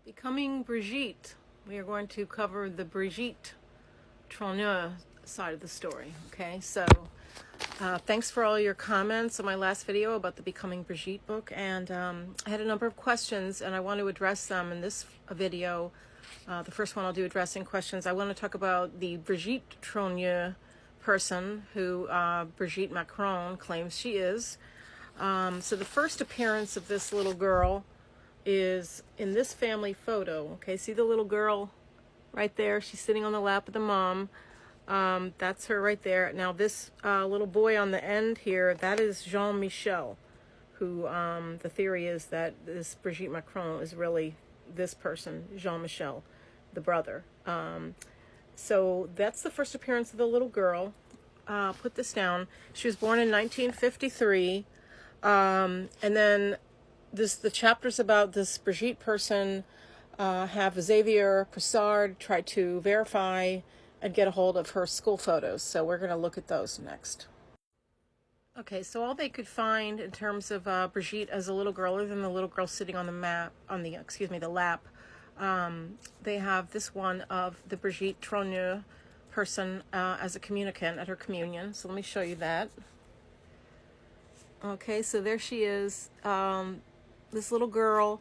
Becoming Brigitte. We are going to cover the Brigitte Trogneux side of the story. Okay, so thanks for all your comments on my last video about the Becoming Brigitte book, and I had a number of questions and I want to address them in this video. The first one I'll do addressing questions. I want to talk about the Brigitte Trogneux person who Brigitte Macron claims she is. So the first appearance of this little girl is in this family photo. Okay, see the little girl right there? She's sitting on the lap of the mom. That's her right there. Now this little boy on the end here, that is Jean-Michel, who the theory is that this Brigitte Macron is really this person, Jean-Michel, the brother. So that's the first appearance of the little girl. Put this down. She was born in 1953. And then the chapters about this Brigitte person have Xavier Pressard try to verify and get a hold of her school photos. So we're going to look at those next. Okay, so all they could find in terms of Brigitte as a little girl, other than the little girl sitting on the the lap, they have this one of the Brigitte Trogneux person as a communicant at her communion. So let me show you that. Okay, so there she is. This little girl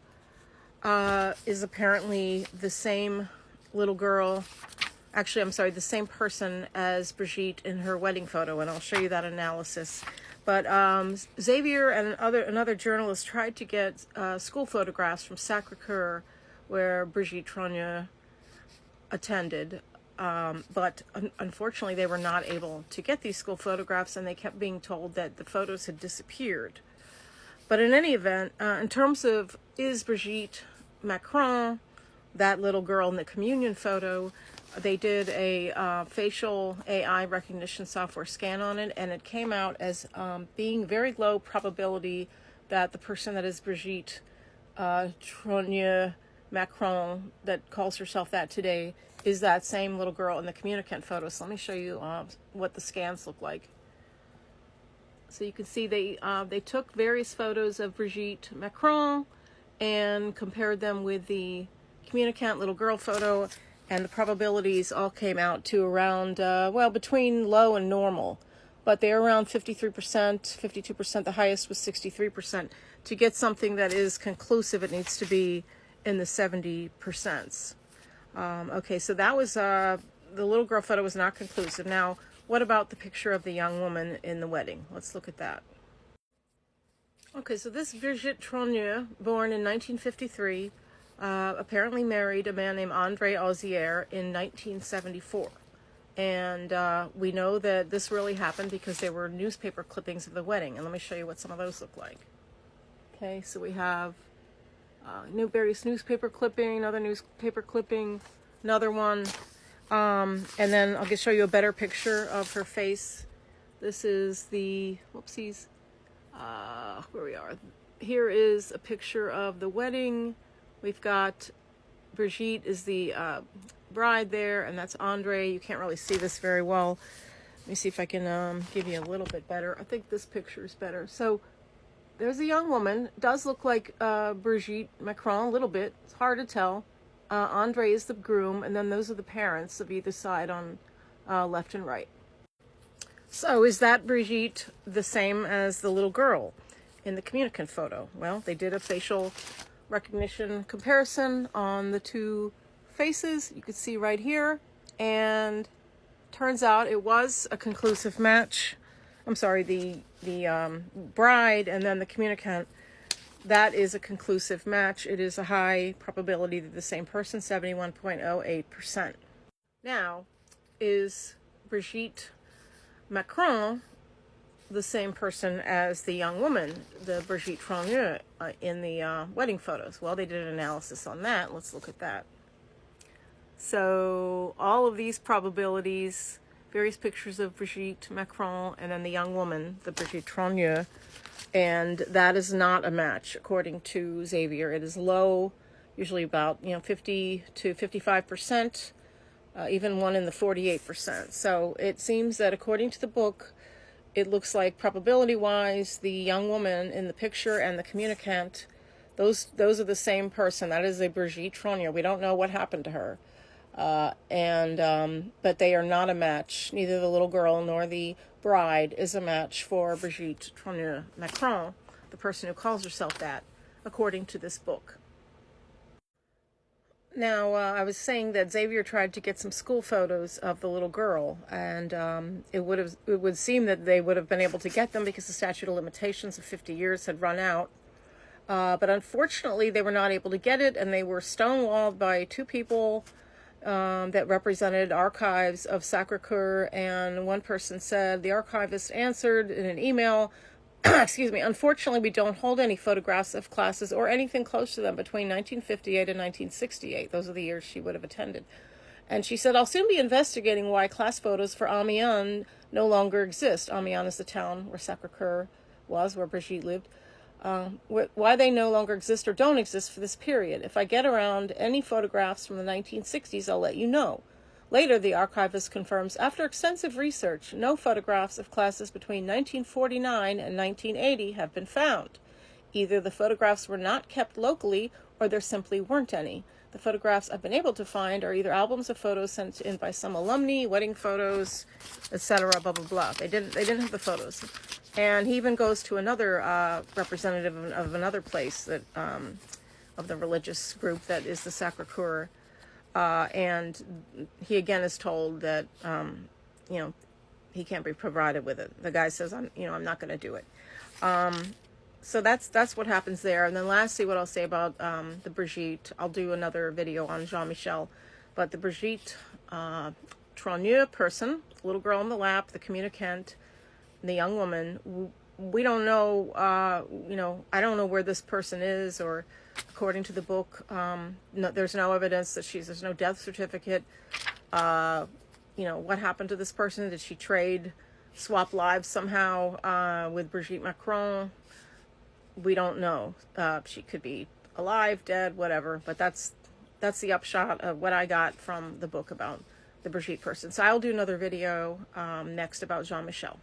is apparently the same little girl. Actually, I'm sorry, the same person as Brigitte in her wedding photo, and I'll show you that analysis. But Xavier and another journalist tried to get school photographs from Sacré-Cœur, where Brigitte Trogneux attended. But unfortunately, they were not able to get these school photographs, and they kept being told that the photos had disappeared. But in any event, in terms of is Brigitte Macron that little girl in the communion photo, they did a facial AI recognition software scan on it, and it came out as being very low probability that the person that is Brigitte Trogneux Macron, that calls herself that today, is that same little girl in the communicant photo. So let me show you what the scans look like. So you can see they took various photos of Brigitte Macron and compared them with the communicant little girl photo, and the probabilities all came out to around, well, between low and normal. But they're around 53%, 52%, the highest was 63%. To get something that is conclusive, it needs to be in the 70%. Okay, so that was, the little girl photo was not conclusive. Now, what about the picture of the young woman in the wedding? Let's look at that. Okay, so this Brigitte Trogneux, born in 1953, apparently married a man named André Auzière in 1974. And we know that this really happened because there were newspaper clippings of the wedding. And let me show you what some of those look like. Okay, so we have various newspaper clipping, another newspaper clipping, another one. And then I'll just show you a better picture of her face. This is the, whoopsies, where we are. Here is a picture of the wedding. We've got Brigitte is the bride there, and that's Andre. You can't really see this very well. Let me see if I can give you a little bit better. I think this picture is better. So there's a young woman. It does look like Brigitte Macron a little bit. It's hard to tell. Andre is the groom, and then those are the parents of either side on left and right. So is that Brigitte the same as the little girl in the communicant photo? Well, they did a facial recognition comparison on the two faces. You can see right here, and turns out it was a conclusive match. I'm sorry, the bride and then the communicant, that is a conclusive match. It is a high probability that the same person, 71.08%. Now, is Brigitte Macron the same person as the young woman, the Brigitte Trogneux, in the wedding photos? Well, they did an analysis on that. Let's look at that. So all of these probabilities, various pictures of Brigitte Macron and then the young woman, the Brigitte Trogneux, and that is not a match according to Xavier. It is low, usually about 50 to 55%, even one in the 48%. So it seems that according to the book, it looks like probability-wise, the young woman in the picture and the communicant Those are the same person. That is a Brigitte Trogneux. We don't know what happened to her. But they are not a match. Neither the little girl nor the bride is a match for Brigitte Trogneux Macron, the person who calls herself that, according to this book. Now, I was saying that Xavier tried to get some school photos of the little girl, and it would seem that they would have been able to get them because the statute of limitations of 50 years had run out. But unfortunately, they were not able to get it, and they were stonewalled by two people that represented archives of Sacré-Cœur, and one person said the archivist answered in an email, excuse me, unfortunately, we don't hold any photographs of classes or anything close to them between 1958 and 1968. Those are the years she would have attended. And she said, I'll soon be investigating why class photos for Amiens no longer exist. Amiens is the town where Sacré-Cœur was, where Brigitte lived. Why they no longer exist or don't exist for this period. If I get around any photographs from the 1960s, I'll let you know. Later, the archivist confirms, after extensive research, no photographs of classes between 1949 and 1980 have been found. Either the photographs were not kept locally, or there simply weren't any. The photographs I've been able to find are either albums of photos sent in by some alumni, wedding photos, etc., blah, blah, blah. They didn't have the photos. And he even goes to another representative of another place that of the religious group that is the Sacré-Cœur, and he again is told that he can't be provided with it. The guy says, I'm not going to do it. So that's what happens there. And then lastly, what I'll say about the Brigitte, I'll do another video on Jean-Michel, but the Brigitte Trogneux person, little girl in the lap, the communicant, the young woman, we don't know, I don't know where this person is, or according to the book, there's no evidence that there's no death certificate. What happened to this person? Did she swap lives somehow with Brigitte Macron? We don't know. She could be alive, dead, whatever, but that's the upshot of what I got from the book about the Brigitte person. So I'll do another video next about Jean-Michel.